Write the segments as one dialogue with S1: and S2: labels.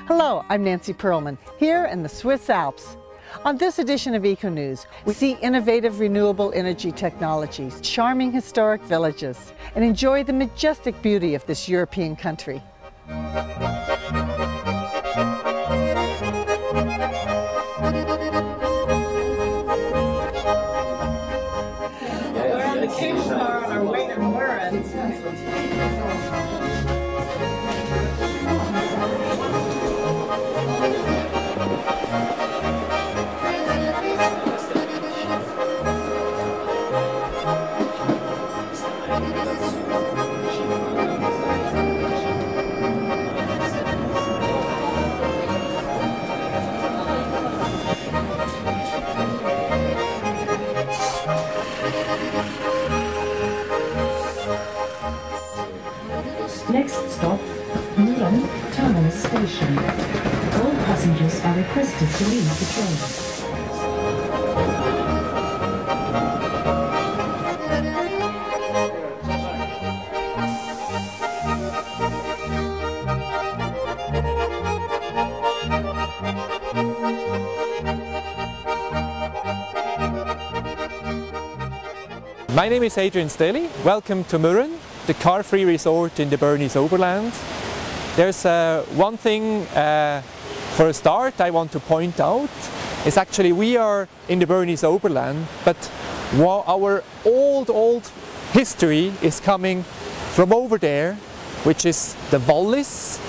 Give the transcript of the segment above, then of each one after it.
S1: Hello, I'm Nancy Pearlman, here in the Swiss Alps. On this edition of ECONEWS, we see innovative renewable energy technologies, charming historic villages, and enjoy the majestic beauty of this European country. We're on the Schilthorn on our way to Mürren.
S2: Next stop, Mürren Tunnel Station. All passengers are requested to leave the train.
S3: My name is Adrian Staley. Welcome to Mürren, the car-free resort in the Bernese Oberland. There's one thing for a start I want to point out is actually we are in the Bernese Oberland, but our old history is coming from over there, which is the Wallis,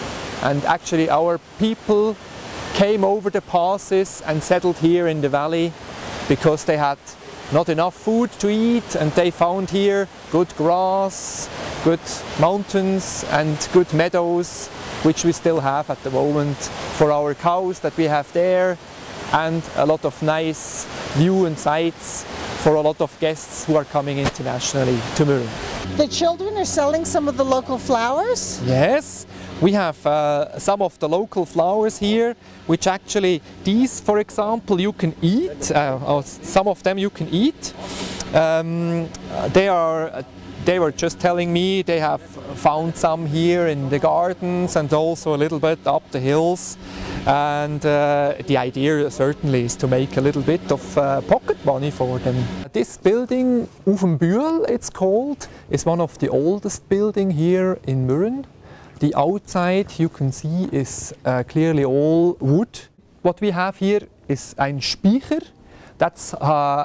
S3: and actually our people came over the passes and settled here in the valley because they had not enough food to eat, and they found here good grass, good mountains and good meadows, which we still have at the moment for our cows that we have there, and a lot of nice view and sights for a lot of guests who are coming internationally to Mürren.
S1: The children are selling some of the local flowers?
S3: Yes, we have some of the local flowers here, which actually, these for example you can eat, or some of them you can eat. They were just telling me they have found some here in the gardens and also a little bit up the hills, and the idea certainly is to make a little bit of pocket money for them. This building, Bühl it's called, is one of the oldest buildings here in Mürren. The outside you can see is clearly all wood. What we have here is ein Speicher. That's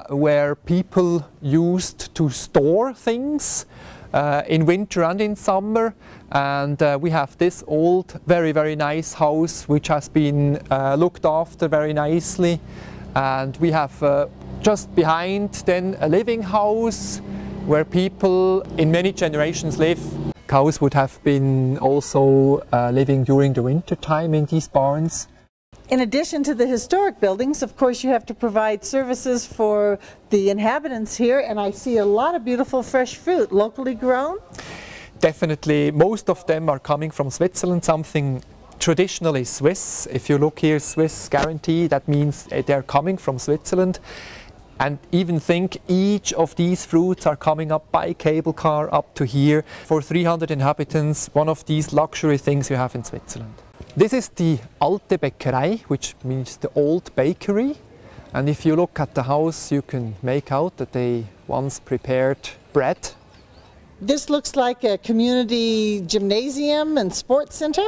S3: where people used to store things in winter and in summer. And we have this old, very nice house which has been looked after very nicely. And we have just behind then a living house where people in many generations live. Cows would have been also living during the winter time in these barns.
S1: In addition to the historic buildings, of course, you have to provide services for the inhabitants here, and I see a lot of beautiful fresh fruit, locally grown.
S3: Definitely, most of them are coming from Switzerland, something traditionally Swiss. If you look here, Swiss guarantee, that means they're coming from Switzerland. And even think each of these fruits are coming up by cable car up to here. For 300 inhabitants, one of these luxury things you have in Switzerland. This is the Alte Bäckerei, which means the old bakery. And if you look at the house, you can make out that they once prepared bread.
S1: This looks like a community gymnasium and sports center.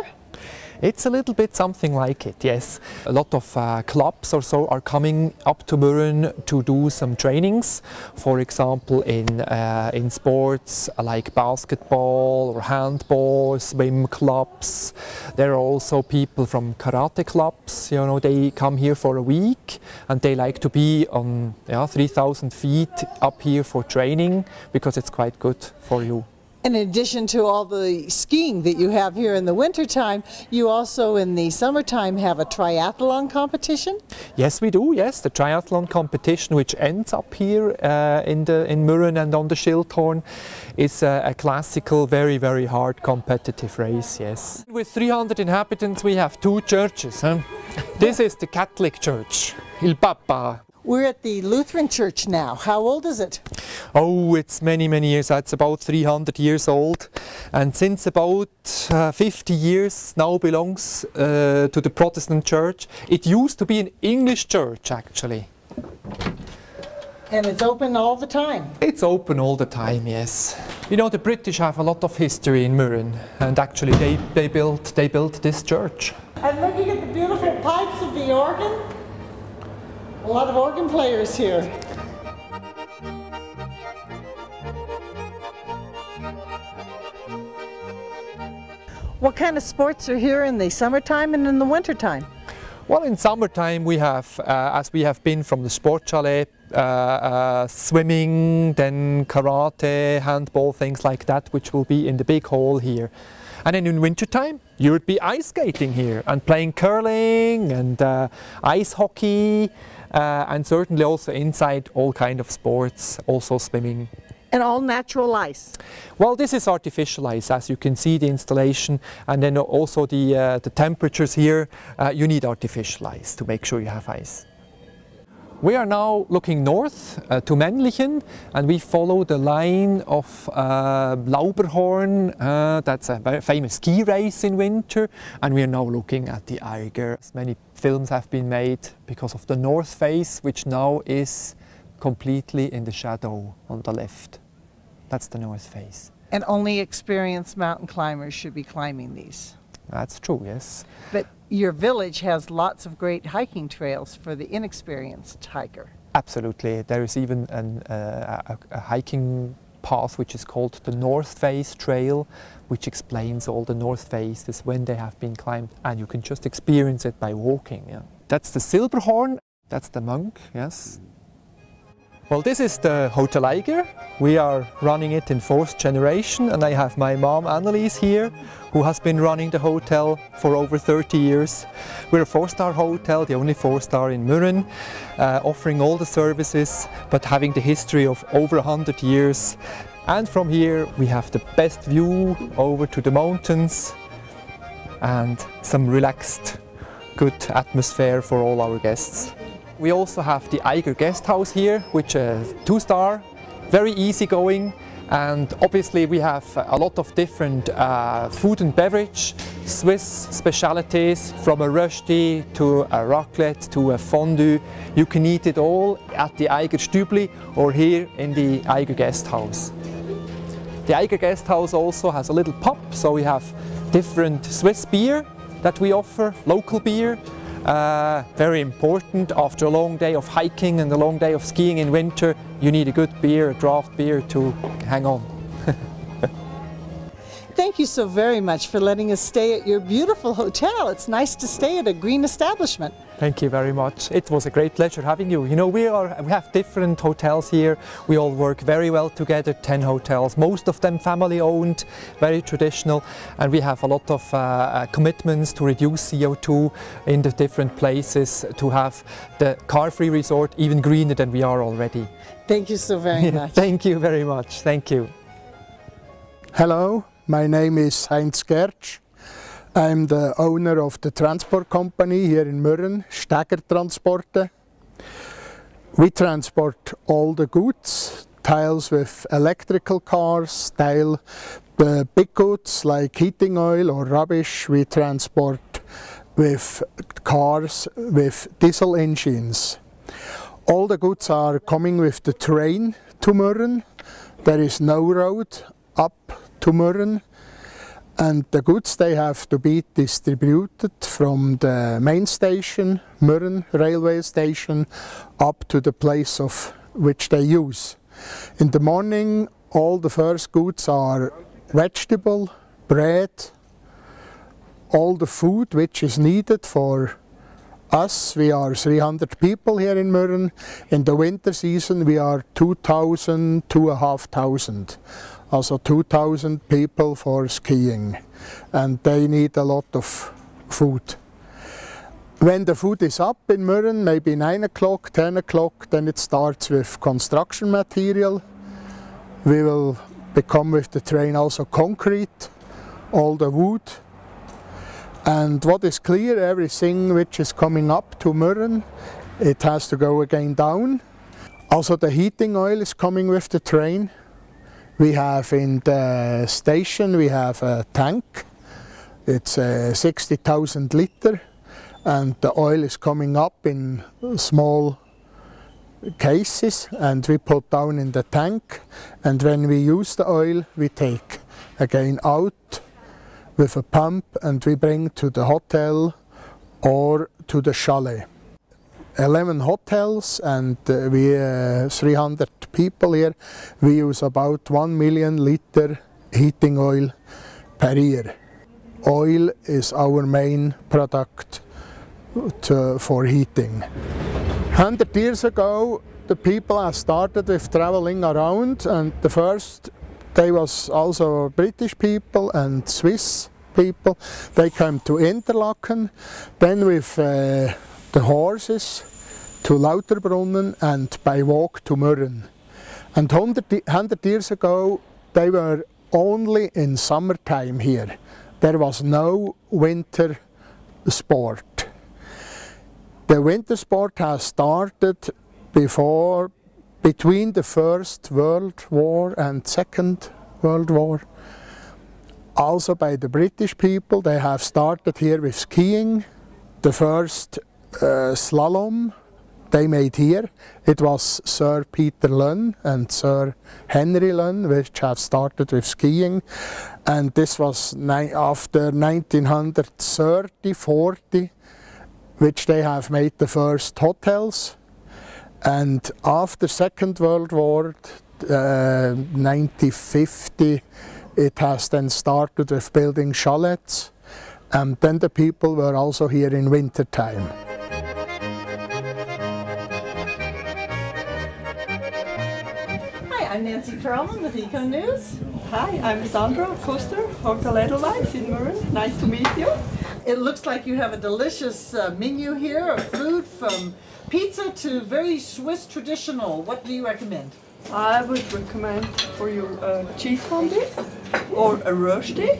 S3: It's a little bit something like it, yes. A lot of clubs or so are coming up to Mürren to do some trainings. For example, in sports like basketball or handball, swim clubs. There are also people from karate clubs. You know, they come here for a week and they like to be on 3,000 feet up here for training because it's quite good for you.
S1: In addition to all the skiing that you have here in the wintertime, you also in the summertime have a triathlon competition?
S3: Yes, we do, yes. The triathlon competition, which ends up here in Mürren and on the Schilthorn, is a classical, very hard competitive race, yes. With 300 inhabitants we have two churches. This is the Catholic church, Il Papa.
S1: We're at the Lutheran church now. How old is it?
S3: Oh, it's many, many years. It's about 300 years old. And since about 50 years now belongs to the Protestant church. It used to be an English church, actually.
S1: And it's open all the time?
S3: It's open all the time, yes. You know, the British have a lot of history in Mürren, and actually they built this church.
S1: I'm looking at the beautiful pipes of the organ. A lot of organ players here. What kind of sports are here in the summertime and in the wintertime?
S3: Well, in summertime we have, as we have been from the sport chalet, swimming, then karate, handball, things like that, which will be in the big hall here. And then in wintertime, you would be ice skating here and playing curling and ice hockey, and certainly also inside all kind of sports, also swimming.
S1: And all natural ice?
S3: Well, this is artificial ice, as you can see the installation, and then also the temperatures here, you need artificial ice to make sure you have ice. We are now looking north to Männlichen, and we follow the line of Lauberhorn. That's a very famous ski race in winter, and we are now looking at the Eiger. Many films have been made because of the north face, which now is completely in the shadow on the left. That's the north face.
S1: And only experienced mountain climbers should be climbing these?
S3: That's true, yes.
S1: But your village has lots of great hiking trails for the inexperienced hiker.
S3: Absolutely. There is even a hiking path which is called the North Face Trail, which explains all the North Faces when they have been climbed, and you can just experience it by walking. Yeah. That's the Silberhorn, that's the monk, yes. Well, this is the Hotel Eiger. We are running it in 4th generation, and I have my mom Annelies here, who has been running the hotel for over 30 years. We're a 4-star hotel, the only 4-star in Mürren, offering all the services, but having the history of over 100 years. And from here we have the best view over to the mountains and some relaxed, good atmosphere for all our guests. We also have the Eiger guest house here, which is 2-star, very easy going, and obviously we have a lot of different food and beverage, Swiss specialities, from a rösti to a raclette to a fondue. You can eat it all at the Eiger Stübli or here in the Eiger guest house. The Eiger guest house also has a little pub, so we have different Swiss beer that we offer, local beer. Very important after a long day of hiking and a long day of skiing in winter. You need a good beer, a draft beer to hang on.
S1: Thank you so very much for letting us stay at your beautiful hotel. It's nice to stay at a green establishment.
S3: Thank you very much. It was a great pleasure having you. You know, we have different hotels here. We all work very well together, 10 hotels, most of them family owned, very traditional, and we have a lot of commitments to reduce CO2 in the different places, to have the car-free resort even greener than we are already.
S1: Thank you so very much.
S3: Thank you very much. Thank you.
S4: Hello, my name is Heinz Gertsch. I'm the owner of the transport company here in Mürren, Steger Transporte. We transport all the goods, tiles with electrical cars, the big goods like heating oil or rubbish we transport with cars with diesel engines. All the goods are coming with the train to Mürren. There is no road up to Mürren. And the goods, they have to be distributed from the main station, Mürren railway station, up to the place of which they use. In the morning, all the first goods are vegetable, bread, all the food which is needed for us. We are 300 people here in Mürren. In the winter season, we are 2,000, 2,500. Also 2,000 people for skiing, and they need a lot of food. When the food is up in Mürren, maybe 9 o'clock, 10 o'clock, then it starts with construction material. We will become with the train also concrete, all the wood. And what is clear, everything which is coming up to Mürren it has to go again down. Also the heating oil is coming with the train. We have in the station, we have a tank. It's 60,000 liter, and the oil is coming up in small cases and we put down in the tank, and when we use the oil we take again out with a pump and we bring to the hotel or to the chalet. 11 hotels and we 300 people here. We use about 1 million liter heating oil per year. Oil is our main product for heating. 100 years ago the people have started with traveling around, and the first they was also British people and Swiss people. They came to Interlaken, then with the horses to Lauterbrunnen and by walk to Mürren. And 100 years ago they were only in summertime here. There was no winter sport. The winter sport has started between the First World War and Second World War. Also by the British people, they have started here with skiing. The first slalom they made here, it was Sir Peter Lunn and Sir Henry Lunn which have started with skiing, and this was after 1930-40 which they have made the first hotels, and after Second World War 1950 it has then started with building chalets, and then the people were also here in winter time.
S1: Hi, I'm Nancy Pearlman with ECONEWS. Hi, I'm Sandra Kuster of the Edelweiss in Mürren. Nice to meet you. It looks like you have a delicious menu here of food, from pizza to very Swiss traditional. What do you recommend?
S5: I would recommend for you a cheese fondue or a rösti.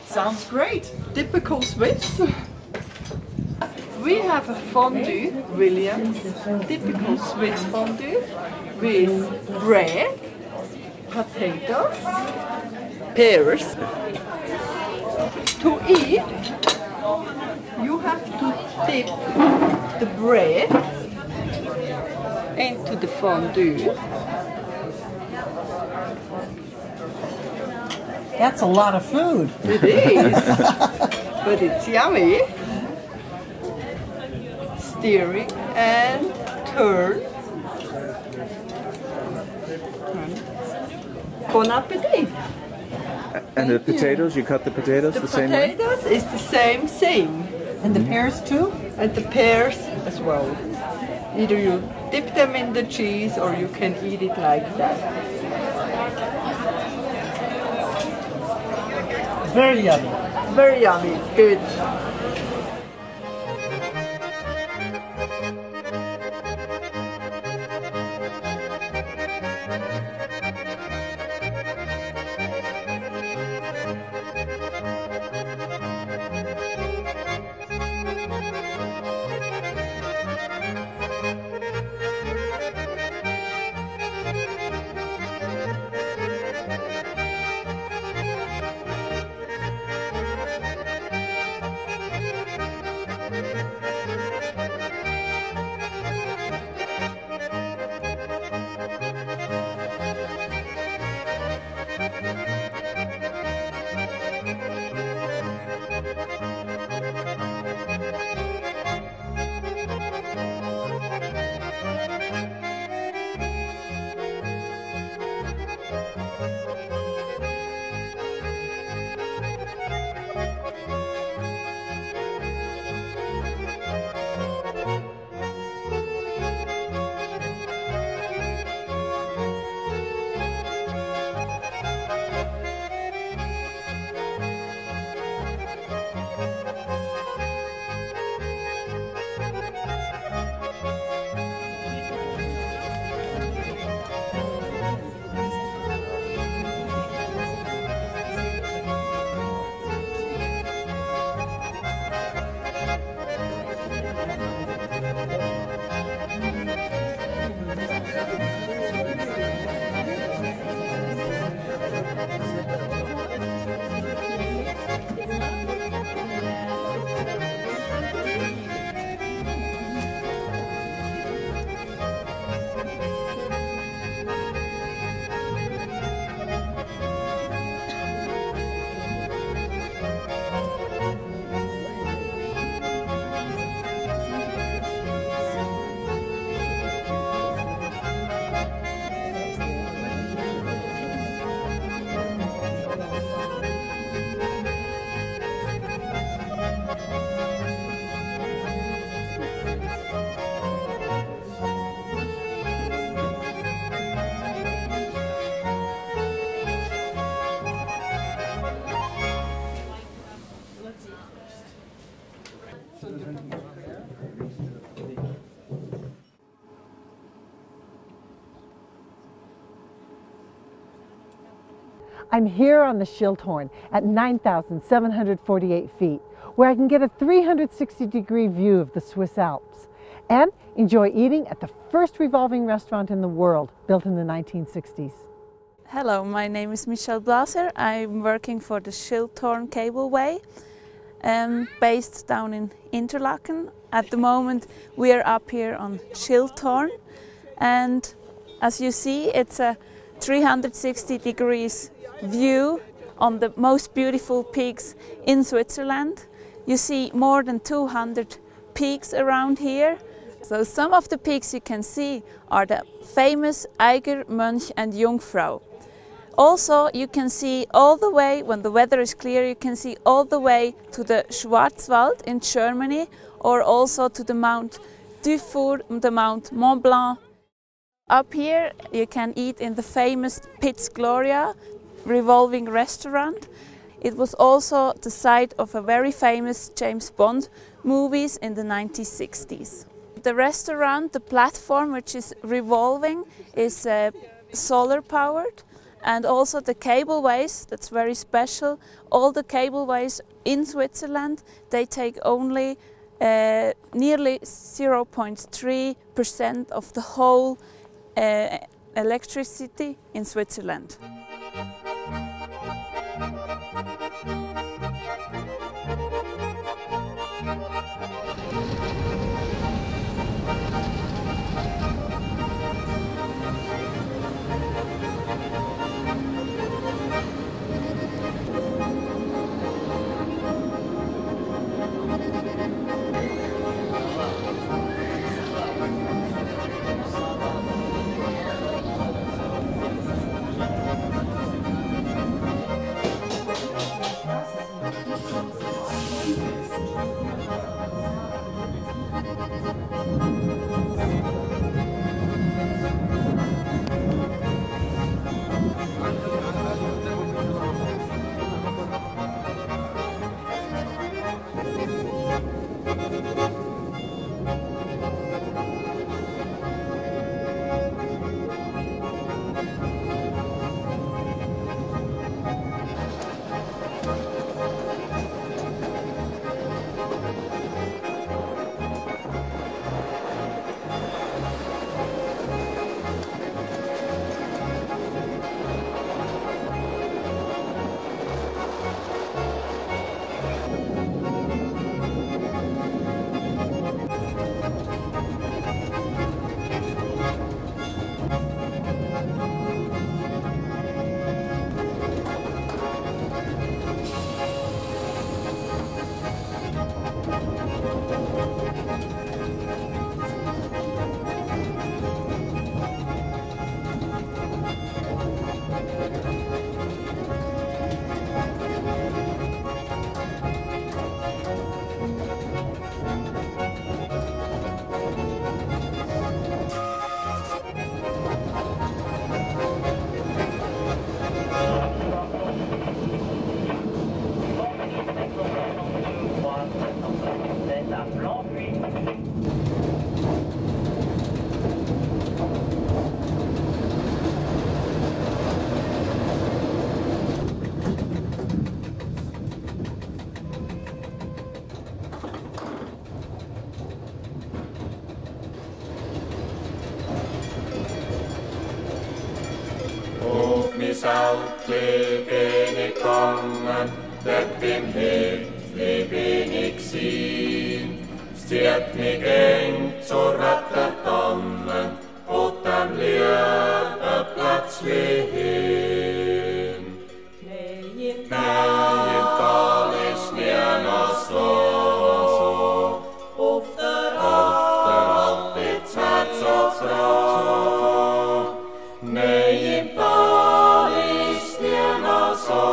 S1: Sounds great.
S5: Typical Swiss. We have a fondue, Williams, typical Swiss fondue with bread, potatoes, pears. To eat, you have to dip the bread into the fondue.
S1: That's a lot of food.
S5: It is, but it's yummy. Stirring and turn. Bon appetit.
S6: And the potatoes, you cut the potatoes the same way?
S5: The potatoes is the same.
S1: And the pears too?
S5: And the pears as well. Either you dip them in the cheese or you can eat it like that.
S1: Very yummy.
S5: Very yummy, good.
S1: I'm here on the Schilthorn at 9,748 feet, where I can get a 360-degree view of the Swiss Alps and enjoy eating at the first revolving restaurant in the world, built in the 1960s.
S7: Hello, my name is Michelle Blaser. I'm working for the Schilthorn cableway, based down in Interlaken. At the moment we are up here on Schilthorn, and as you see, it's a 360 degrees view on the most beautiful peaks in Switzerland. You see more than 200 peaks around here. So some of the peaks you can see are the famous Eiger, Mönch and Jungfrau. Also you can see all the way, when the weather is clear, you can see all the way to the Schwarzwald in Germany, or also to the Mount Dufour, the Mount Mont Blanc. Up here you can eat in the famous Piz Gloria revolving restaurant. It was also the site of a very famous James Bond movies in the 1960s. The restaurant, the platform which is revolving, is solar powered, and also the cableways, that's very special. All the cableways in Switzerland, they take only nearly 0.3% of the whole electricity in Switzerland.
S8: Saltli bin ich gegangen, dort bin ich sin. Es zieht mich eng zur Wettertanne und dem lieben Plätzli hin. Nein, im Tal ist mir noch so, auf der Alp wird's Herz so froh. Nein, im Tal ist mir noch so,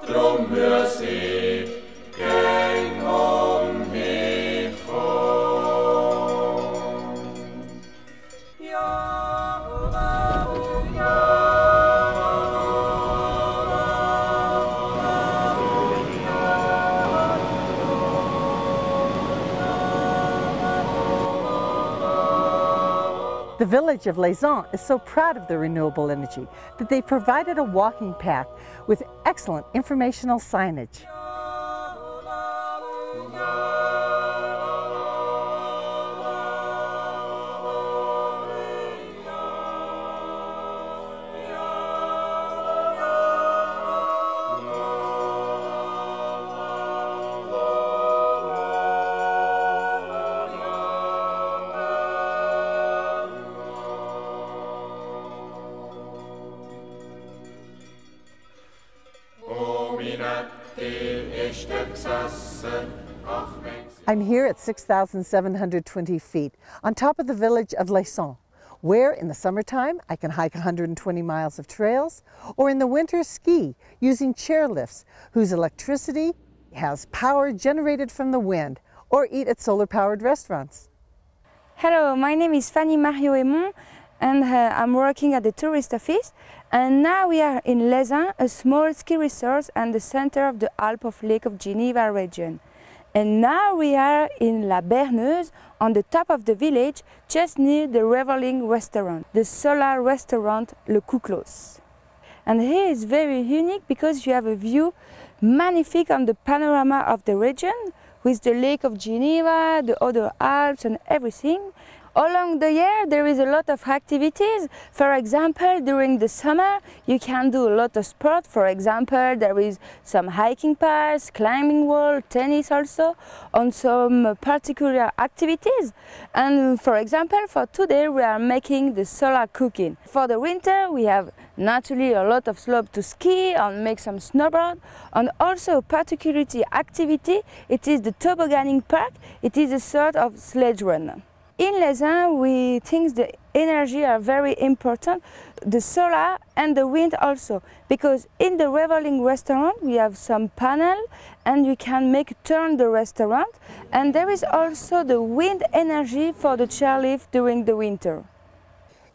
S8: drum muss ich gern um mich kommen.
S1: The village of Leysin is so proud of their renewable energy that they provided a walking path with excellent informational signage. I'm here at 6,720 feet on top of the village of Leysin, where in the summertime I can hike 120 miles of trails, or in the winter ski using chairlifts whose electricity has power generated from the wind, or eat at solar-powered restaurants.
S9: Hello, my name is Fanny Mario-Aymon and I'm working at the tourist office. And now we are in Leysin, a small ski resort and the center of the Alps of Lake of Geneva region. And now we are in La Berneuse, on the top of the village, just near the Reveling restaurant, the solar restaurant Le Couclos. And here is very unique because you have a view magnifique on the panorama of the region, with the Lake of Geneva, the other Alps and everything. Along the year there is a lot of activities. For example, during the summer you can do a lot of sport. For example, there is some hiking paths, climbing wall, tennis also, on some particular activities. And for example, for today we are making the solar cooking. For the winter we have naturally a lot of slope to ski and make some snowboard. And also a particular activity, it is the tobogganing park. It is a sort of sledge run. In Leysin, we think the energy are very important, the solar and the wind also, because in the Reveling restaurant we have some panel and you can make turn the restaurant, and there is also the wind energy for the chairlift during the winter.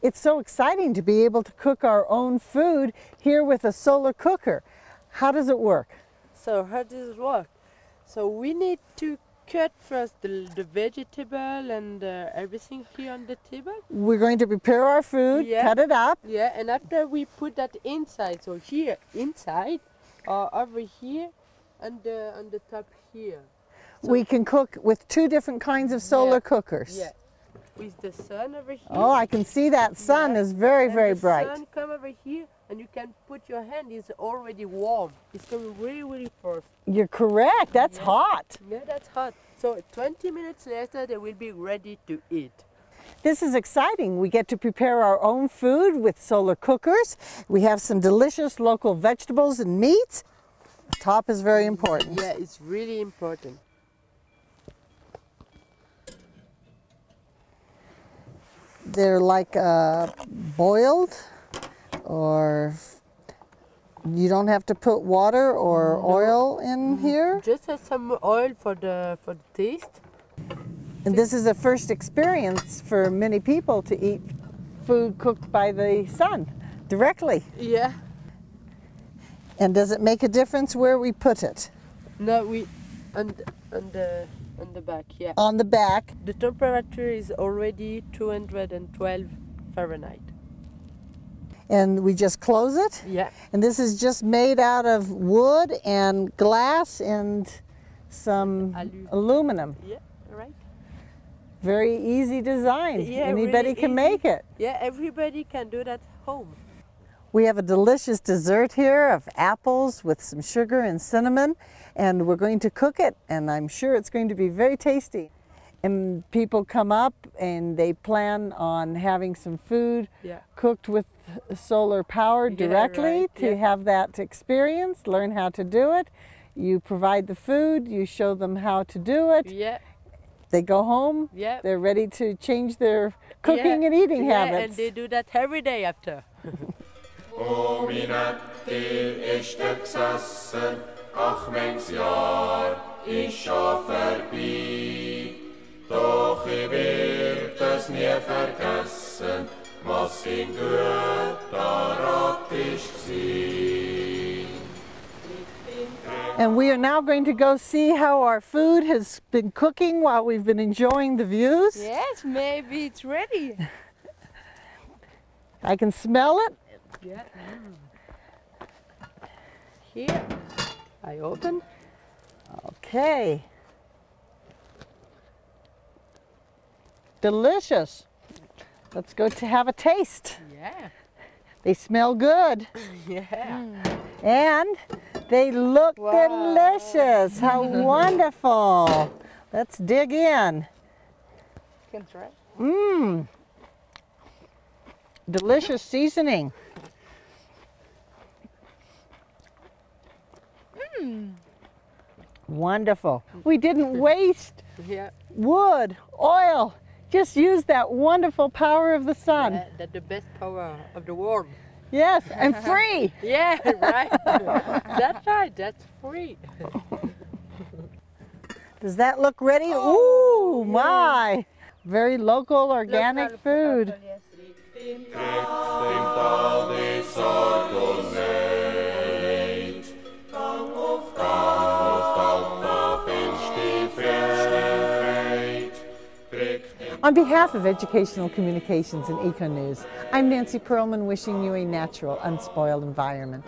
S1: It's so exciting to be able to cook our own food here with a solar cooker. How does it work?
S10: So how does it work? So we need to cut first the vegetable and everything here on the table.
S1: We're going to prepare our food, cut it up.
S10: Yeah, and after we put that inside, so here inside, or over here, and on the top here. So
S1: we can cook with two different kinds of solar cookers.
S10: Yeah, with the sun over here.
S1: Oh, I can see that sun is very, very bright.
S10: The sun come over here, and you can put your hand, it's already warm. It's coming really, really fast.
S1: You're correct, that's hot.
S10: Yeah, that's hot. So 20 minutes later, they will be ready to eat.
S1: This is exciting. We get to prepare our own food with solar cookers. We have some delicious local vegetables and meats. The top is very important.
S10: Yeah, it's really important.
S1: They're like boiled, or you don't have to put water or oil in here?
S10: Just some oil for the taste.
S1: And this is a first experience for many people to eat food cooked by the sun directly.
S10: Yeah.
S1: And does it make a difference where we put it?
S10: No, we on the back, yeah.
S1: On the back.
S10: The temperature is already 212 Fahrenheit.
S1: And we just close it?
S10: Yeah.
S1: And this is just made out of wood and glass and some aluminum.
S10: Yeah, right.
S1: Very easy design.
S10: Yeah,
S1: anybody
S10: really
S1: can make it.
S10: Yeah, everybody can do that at home.
S1: We have a delicious dessert here of apples with some sugar and cinnamon, and we're going to cook it, and I'm sure it's going to be very tasty. And people come up and they plan on having some food cooked with solar power directly to have that experience, learn how to do it. You provide the food, you show them how to do it.
S10: Yeah.
S1: They go home, they're ready to change their cooking and eating habits.
S10: And they do that every day after.
S8: O minettil és gesessen, ach mengs Jahr ist schon vorbei. Doch ich werd es nie vergessen, was in guter Rat ist gsi.
S1: And we are now going to go see how our food has been cooking while we've been enjoying the views.
S9: Yes, maybe it's ready.
S1: I can smell it.
S10: Yeah. Here, I open.
S1: Okay. Delicious. Let's go to have a taste.
S10: Yeah.
S1: They smell good.
S10: Yeah.
S1: And they look delicious. How wonderful. Let's dig in.
S10: Can try.
S1: Mmm. Delicious seasoning. Wonderful. We didn't waste wood, oil. Just use that wonderful power of the sun.
S10: Yeah, that's the best power of the world.
S1: Yes, and free.
S10: Yeah, right. That's right, that's free.
S1: Does that look ready? Ooh, my. Very local, organic food. On behalf of Educational Communications and ECONEWS, I'm Nancy Pearlman, wishing you a natural, unspoiled environment.